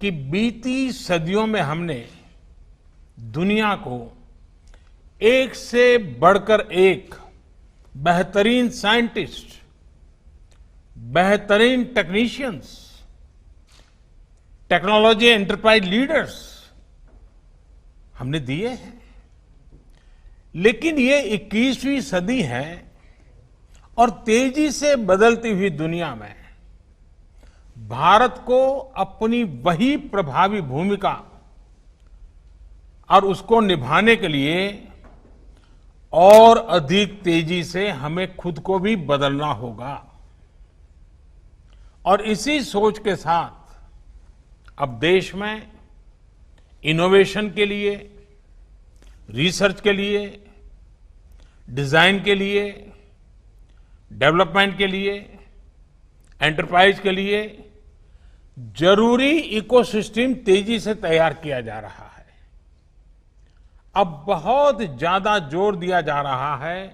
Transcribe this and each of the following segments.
कि बीती सदियों में हमने दुनिया को एक से बढ़कर एक बेहतरीन साइंटिस्ट, बेहतरीन टेक्नीशियंस, टेक्नोलॉजी एंटरप्राइज लीडर्स हमने दिए हैं। लेकिन ये 21वीं सदी है और तेजी से बदलती हुई दुनिया में भारत को अपनी वही प्रभावी भूमिका और उसको निभाने के लिए और अधिक तेजी से हमें खुद को भी बदलना होगा। और इसी सोच के साथ अब देश में इनोवेशन के लिए, रिसर्च के लिए, डिजाइन के लिए, डेवलपमेंट के लिए, एंटरप्राइज के लिए जरूरी इकोसिस्टम तेजी से तैयार किया जा रहा है। अब बहुत ज्यादा जोर दिया जा रहा है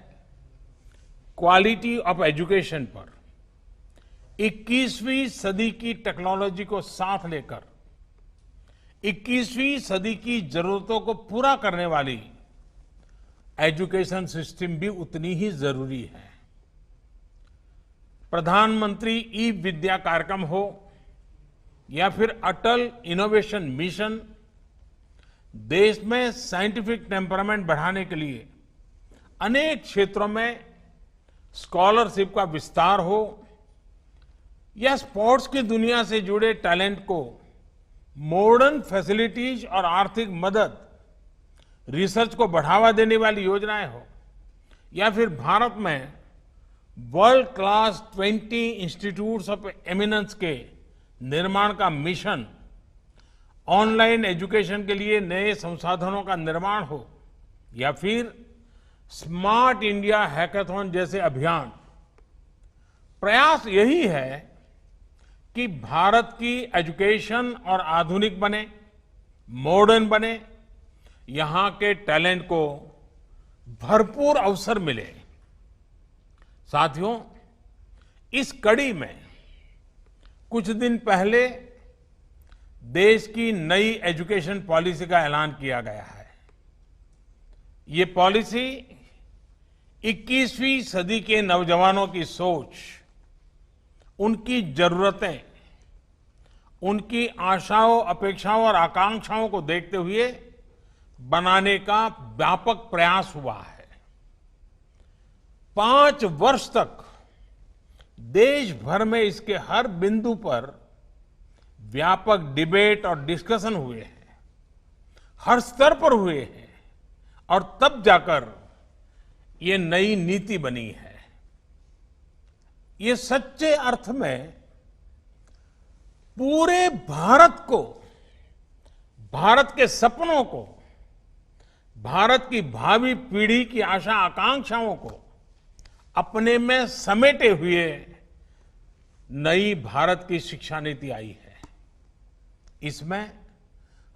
क्वालिटी ऑफ एजुकेशन पर। 21वीं सदी की टेक्नोलॉजी को साथ लेकर 21वीं सदी की जरूरतों को पूरा करने वाली एजुकेशन सिस्टम भी उतनी ही जरूरी है। प्रधानमंत्री ई विद्या कार्यक्रम हो या फिर अटल इनोवेशन मिशन, देश में साइंटिफिक टेम्परामेंट बढ़ाने के लिए अनेक क्षेत्रों में स्कॉलरशिप का विस्तार हो या स्पोर्ट्स की दुनिया से जुड़े टैलेंट को मॉडर्न फैसिलिटीज और आर्थिक मदद, रिसर्च को बढ़ावा देने वाली योजनाएं हो या फिर भारत में world class 20 institutes of eminence के निर्माण का मिशन, ऑनलाइन एजुकेशन के लिए नए संसाधनों का निर्माण हो या फिर स्मार्ट इंडिया हैकाथॉन जैसे अभियान, प्रयास यही है कि भारत की एजुकेशन और आधुनिक बने, मॉडर्न बने, यहां के टैलेंट को भरपूर अवसर मिले। साथियों, इस कड़ी में कुछ दिन पहले देश की नई एजुकेशन पॉलिसी का ऐलान किया गया है। ये पॉलिसी 21वीं सदी के नौजवानों की सोच, उनकी जरूरतें, उनकी आशाओं, अपेक्षाओं और आकांक्षाओं को देखते हुए बनाने का व्यापक प्रयास हुआ है। 5 वर्ष तक देश भर में इसके हर बिंदु पर व्यापक डिबेट और डिस्कशन हुए हैं, हर स्तर पर हुए हैं और तब जाकर ये नई नीति बनी है। ये सच्चे अर्थ में पूरे भारत को, भारत के सपनों को, भारत की भावी पीढ़ी की आशा आकांक्षाओं को अपने में समेटे हुए नई भारत की शिक्षा नीति आई है। इसमें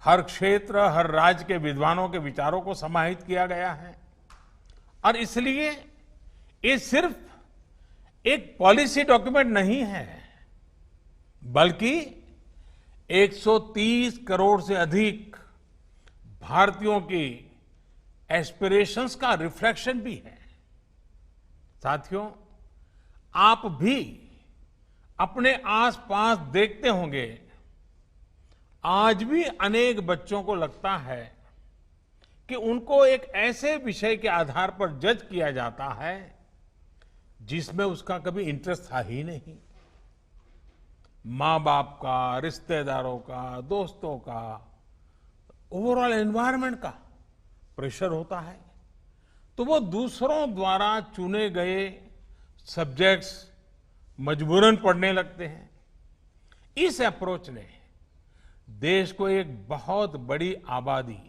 हर क्षेत्र, हर राज्य के विद्वानों के विचारों को समाहित किया गया है और इसलिए ये सिर्फ एक पॉलिसी डॉक्यूमेंट नहीं है, बल्कि 130 करोड़ से अधिक भारतीयों की एस्पिरेशंस का रिफ्लेक्शन भी है। साथियों, आप भी अपने आसपास देखते होंगे, आज भी अनेक बच्चों को लगता है कि उनको एक ऐसे विषय के आधार पर जज किया जाता है जिसमें उसका कभी इंटरेस्ट था ही नहीं। माँ बाप का, रिश्तेदारों का, दोस्तों का, ओवरऑल एनवायरनमेंट का प्रेशर होता है, तो वो दूसरों द्वारा चुने गए सब्जेक्ट्स मजबूरन पढ़ने लगते हैं। इस अप्रोच ने देश को एक बहुत बड़ी आबादी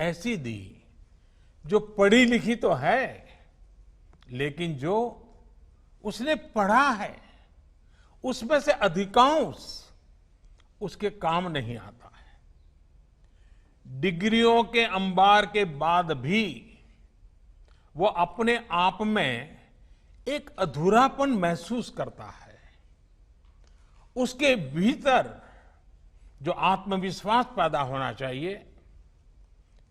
ऐसी दी जो पढ़ी लिखी तो है, लेकिन जो उसने पढ़ा है उसमें से अधिकांश उसके काम नहीं आता है। डिग्रियों के अंबार के बाद भी वो अपने आप में एक अधूरापन महसूस करता है। उसके भीतर जो आत्मविश्वास पैदा होना चाहिए,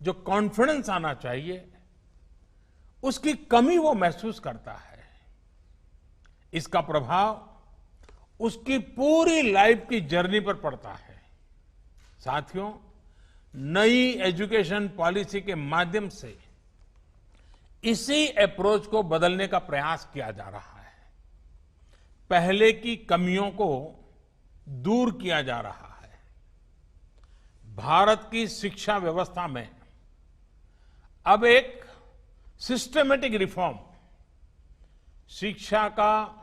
जो कॉन्फिडेंस आना चाहिए, उसकी कमी वो महसूस करता है। इसका प्रभाव उसकी पूरी लाइफ की जर्नी पर पड़ता है। साथियों, नई एजुकेशन पॉलिसी के माध्यम से इसी अप्रोच को बदलने का प्रयास किया जा रहा है। पहले की कमियों को दूर किया जा रहा है। भारत की शिक्षा व्यवस्था में अब एक सिस्टमैटिक रिफॉर्म, शिक्षा का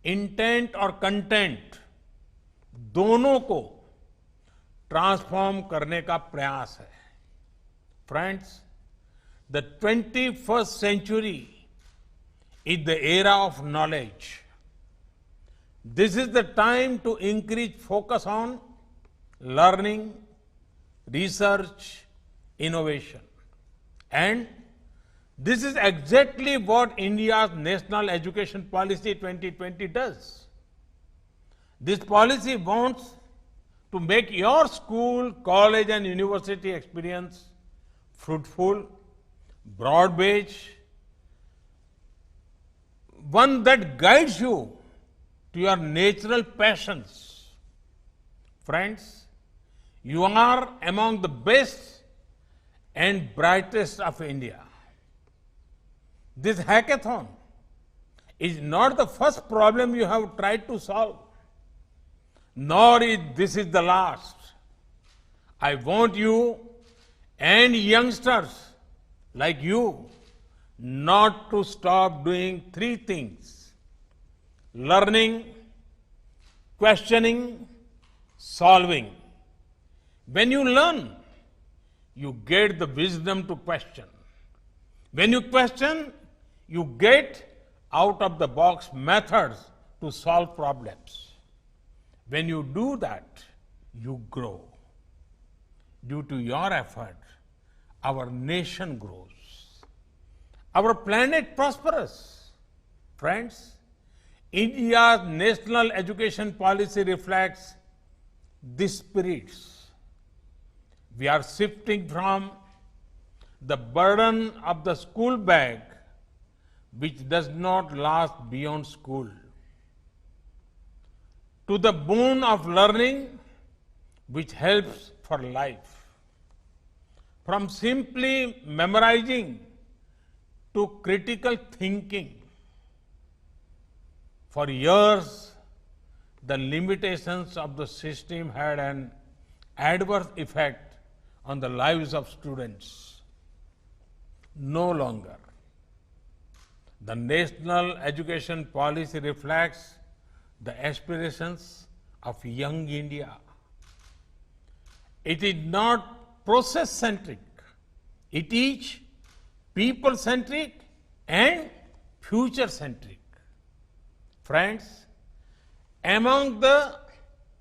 इंटेंट और कंटेंट दोनों को ट्रांसफॉर्म करने का प्रयास है। Friends, the 21st century is the era of knowledge. This is the time to increase focus on learning, research, innovation. And this is exactly what India's National Education Policy 2020 does. This policy wants to make your school, college and university experience fruitful, broad-based, one that guides you to your natural passions. Friends, you are among the best and brightest of India. This hackathon is not the first problem you have tried to solve, nor is this the last. I want you and youngsters like you not to stop doing three things: learning, questioning, solving. When you learn, you get the wisdom to question. When you question, you get out of the box methods to solve problems. When you do that, you grow. Due to your effort, our nation grows. Our planet prospers. Friends, India's national education policy reflects these spirits. We are shifting from the burden of the school bag, which does not last beyond school, to the boon of learning, which helps for life. From simply memorizing to critical thinking. For years, the limitations of the system had an adverse effect on the lives of students. No longer. The national education policy reflects the aspirations of young India. It is not process-centric. It is people-centric and future-centric. Friends, among the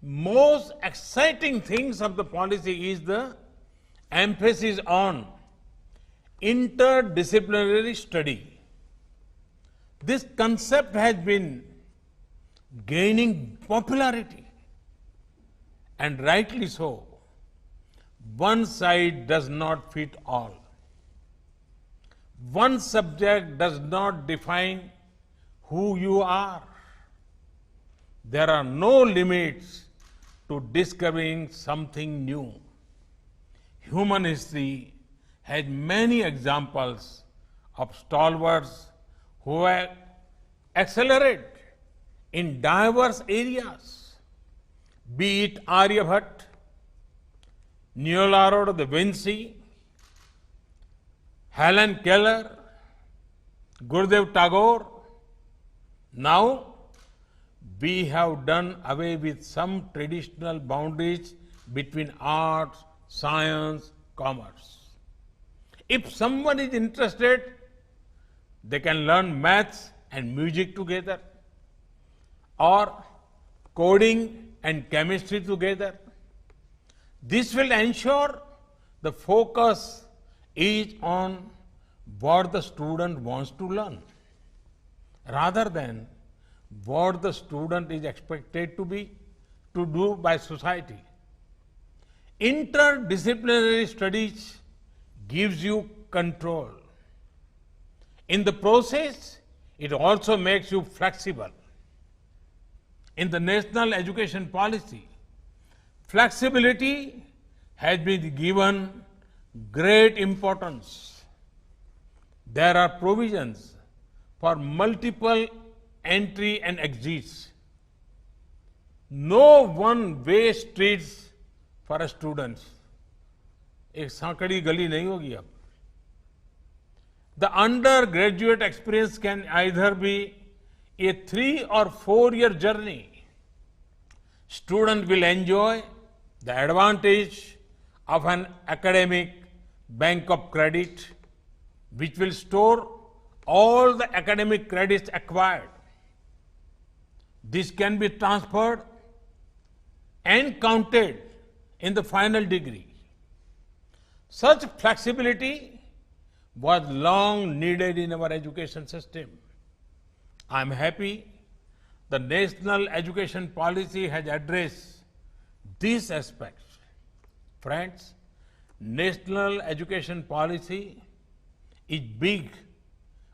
most exciting things of the policy is the emphasis on interdisciplinary study. This concept has been gaining popularity, and rightly so. One size does not fit all. One subject does not define who you are. There are no limits to discovering something new. Human history has many examples of stalwarts who have accelerated in diverse areas, be it Aryabhatta, Leonardo da Vinci, Helen Keller, Gurudev Tagore. Now, we have done away with some traditional boundaries between arts, science, commerce. If someone is interested, they can learn maths and music together, or coding and chemistry together. This will ensure the focus is on what the student wants to learn, rather than what the student is expected to do by society. Interdisciplinary studies gives you control. In the process, it also makes you flexible. In the national education policy, flexibility has been given great importance. There are provisions for multiple entry and exits. No one-way streets for students. एक सांकड़ी गली नहीं होगी अब. The undergraduate experience can either be a 3 or 4 year journey. Student will enjoy the advantage of an academic bank of credit, which will store all the academic credits acquired. This can be transferred and counted in the final degree. Such flexibility was long needed in our education system. I am happy the national education policy has addressed these aspects. Friends, national education policy is big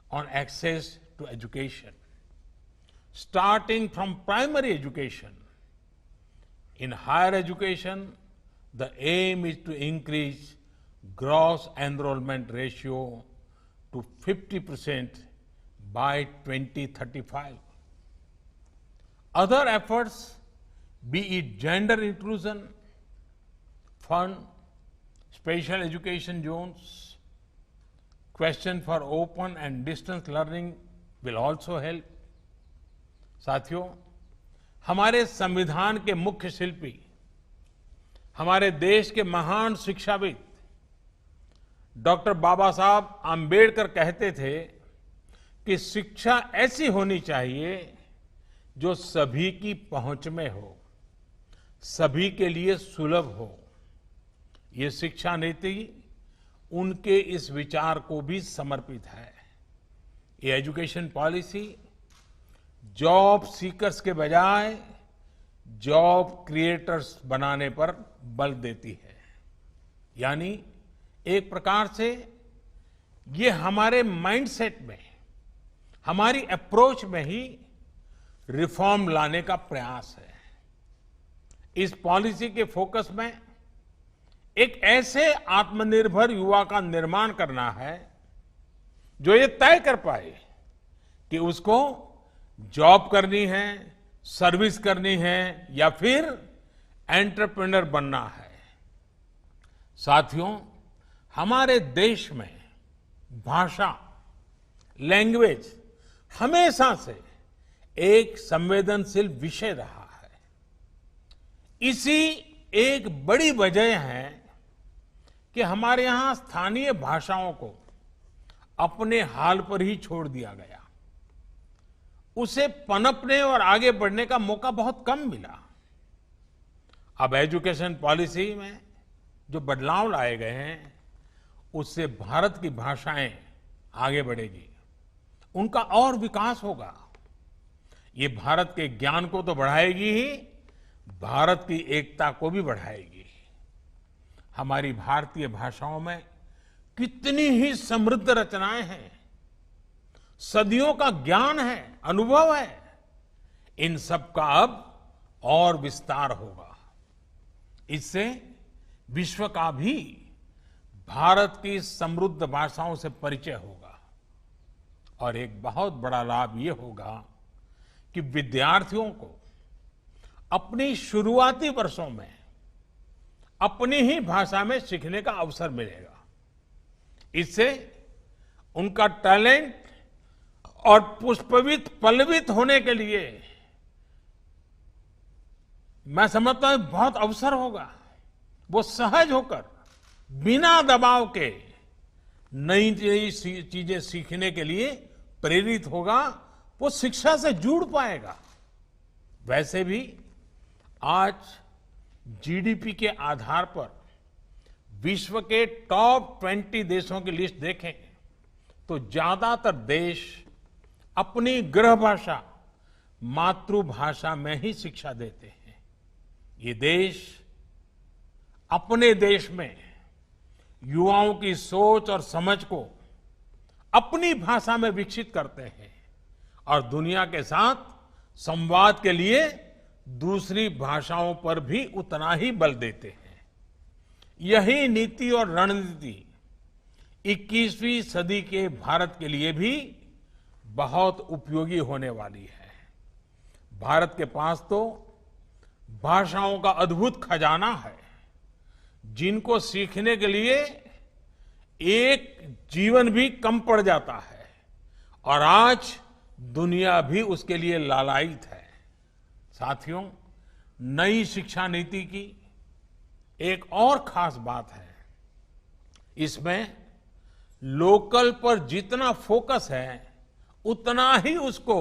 on access to education. Starting from primary education, in higher education, the aim is to increase gross enrollment ratio to 50% by 2035. Other efforts, be it gender inclusion, fund, special education zones, question for open and distance learning will also help. साथियों, हमारे संविधान के मुख्य शिल्पी, हमारे देश के महान शिक्षाविद डॉक्टर बाबा साहब आम्बेडकर कहते थे कि शिक्षा ऐसी होनी चाहिए जो सभी की पहुंच में हो, सभी के लिए सुलभ हो. ये शिक्षा नीति उनके इस विचार को भी समर्पित है. ये एजुकेशन पॉलिसी जॉब सीकर्स के बजाय जॉब क्रिएटर्स बनाने पर बल देती है. यानी एक प्रकार से ये हमारे माइंडसेट में, हमारी अप्रोच में ही रिफॉर्म लाने का प्रयास है. इस पॉलिसी के फोकस में एक ऐसे आत्मनिर्भर युवा का निर्माण करना है जो ये तय कर पाए कि उसको जॉब करनी है, सर्विस करनी है या फिर एंटरप्रेन्योर बनना है. साथियों, हमारे देश में भाषा, लैंग्वेज हमेशा से एक संवेदनशील विषय रहा है. इसी एक बड़ी वजह है कि हमारे यहां स्थानीय भाषाओं को अपने हाल पर ही छोड़ दिया गया. उसे पनपने और आगे बढ़ने का मौका बहुत कम मिला. अब एजुकेशन पॉलिसी में जो बदलाव लाए गए हैं, उससे भारत की भाषाएं आगे बढ़ेगी, उनका और विकास होगा. ये भारत के ज्ञान को तो बढ़ाएगी ही, भारत की एकता को भी बढ़ाएगी. हमारी भारतीय भाषाओं में कितनी ही समृद्ध रचनाएं हैं, सदियों का ज्ञान है, अनुभव है. इन सब का अब और विस्तार होगा. इससे विश्व का भी भारत की समृद्ध भाषाओं से परिचय होगा. और एक बहुत बड़ा लाभ ये होगा कि विद्यार्थियों को अपनी शुरुआती वर्षों में अपनी ही भाषा में सीखने का अवसर मिलेगा. इससे उनका टैलेंट और पुष्पवित पल्लवित होने के लिए मैं समझता हूं बहुत अवसर होगा. वो सहज होकर बिना दबाव के नई नई चीजें सीखने के लिए प्रेरित होगा. वो शिक्षा से जुड़ पाएगा. वैसे भी आज जीडीपी के आधार पर विश्व के टॉप 20 देशों की लिस्ट देखें तो ज्यादातर देश अपनी गृह भाषा, मातृभाषा में ही शिक्षा देते हैं. ये देश अपने देश में युवाओं की सोच और समझ को अपनी भाषा में विकसित करते हैं और दुनिया के साथ संवाद के लिए दूसरी भाषाओं पर भी उतना ही बल देते हैं। यही नीति और रणनीति 21वीं सदी के भारत के लिए भी बहुत उपयोगी होने वाली है। भारत के पास तो भाषाओं का अद्भुत खजाना है, जिनको सीखने के लिए एक जीवन भी कम पड़ जाता है और आज दुनिया भी उसके लिए लालायित है। साथियों, नई शिक्षा नीति की एक और खास बात है, इसमें लोकल पर जितना फोकस है उतना ही उसको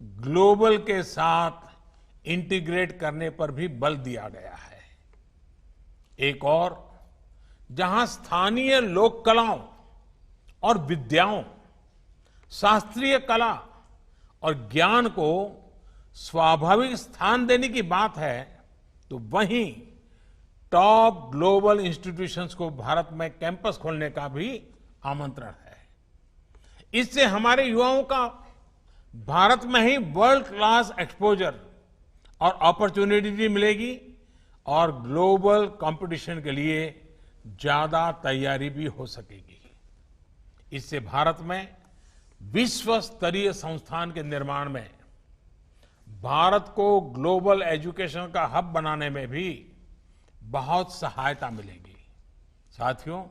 ग्लोबल के साथ इंटीग्रेट करने पर भी बल दिया गया है। एक और, जहां स्थानीय लोक कलाओं और विद्याओं, शास्त्रीय कला और ज्ञान को स्वाभाविक स्थान देने की बात है, तो वहीं टॉप ग्लोबल इंस्टीट्यूशंस को भारत में कैंपस खोलने का भी आमंत्रण है। इससे हमारे युवाओं का भारत में ही वर्ल्ड क्लास एक्सपोजर और अपॉर्चुनिटी भी मिलेगी और ग्लोबल कंपटीशन के लिए ज्यादा तैयारी भी हो सकेगी। इससे भारत में विश्व स्तरीय संस्थान के निर्माण में, भारत को ग्लोबल एजुकेशन का हब बनाने में भी बहुत सहायता मिलेगी। साथियों,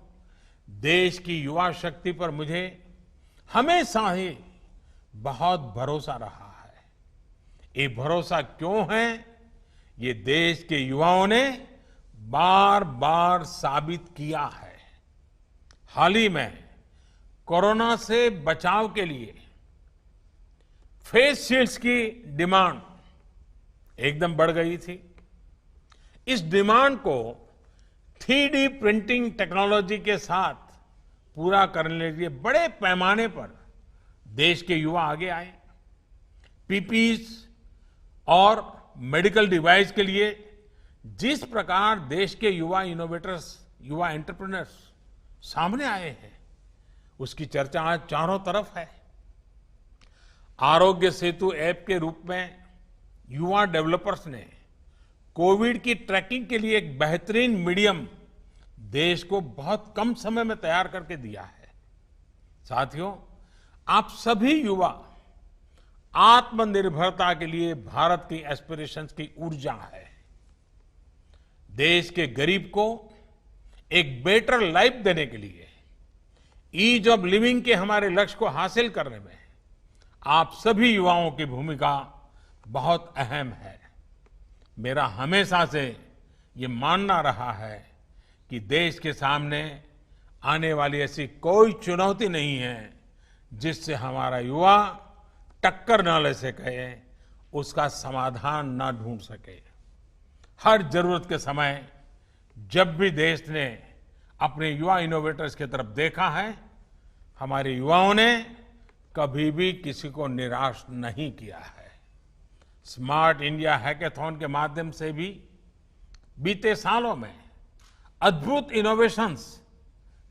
देश की युवा शक्ति पर मुझे हमेशा ही बहुत भरोसा रहा है। ये भरोसा क्यों है, ये देश के युवाओं ने बार बार साबित किया है। हाल ही में कोरोना से बचाव के लिए फेस शील्ड्स की डिमांड एकदम बढ़ गई थी। इस डिमांड को 3D प्रिंटिंग टेक्नोलॉजी के साथ पूरा करने के लिए बड़े पैमाने पर देश के युवा आगे आए। पीपीईज और मेडिकल डिवाइस के लिए जिस प्रकार देश के युवा इनोवेटर्स, युवा एंटरप्रेन्योर्स सामने आए हैं, उसकी चर्चा आज चारों तरफ है। आरोग्य सेतु ऐप के रूप में युवा डेवलपर्स ने कोविड की ट्रैकिंग के लिए एक बेहतरीन मीडियम देश को बहुत कम समय में तैयार करके दिया है। साथियों, आप सभी युवा आत्मनिर्भरता के लिए भारत की एस्पिरेशंस की ऊर्जा है। देश के गरीब को एक बेटर लाइफ देने के लिए, ईज ऑफ लिविंग के हमारे लक्ष्य को हासिल करने में आप सभी युवाओं की भूमिका बहुत अहम है। मेरा हमेशा से ये मानना रहा है कि देश के सामने आने वाली ऐसी कोई चुनौती नहीं है जिससे हमारा युवा टक्कर न ले सके, उसका समाधान न ढूंढ सके। हर जरूरत के समय जब भी देश ने अपने युवा इनोवेटर्स की तरफ देखा है, हमारे युवाओं ने कभी भी किसी को निराश नहीं किया है। स्मार्ट इंडिया हैकाथॉन के माध्यम से भी बीते सालों में अद्भुत इनोवेशंस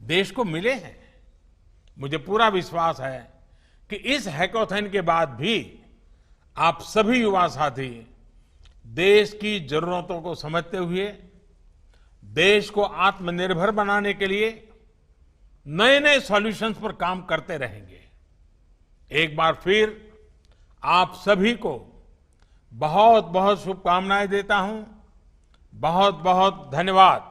देश को मिले हैं। मुझे पूरा विश्वास है कि इस हैकाथॉन के बाद भी आप सभी युवा साथी देश की जरूरतों को समझते हुए देश को आत्मनिर्भर बनाने के लिए नए नए सॉल्यूशंस पर काम करते रहेंगे। एक बार फिर आप सभी को बहुत बहुत शुभकामनाएं देता हूं। बहुत बहुत धन्यवाद।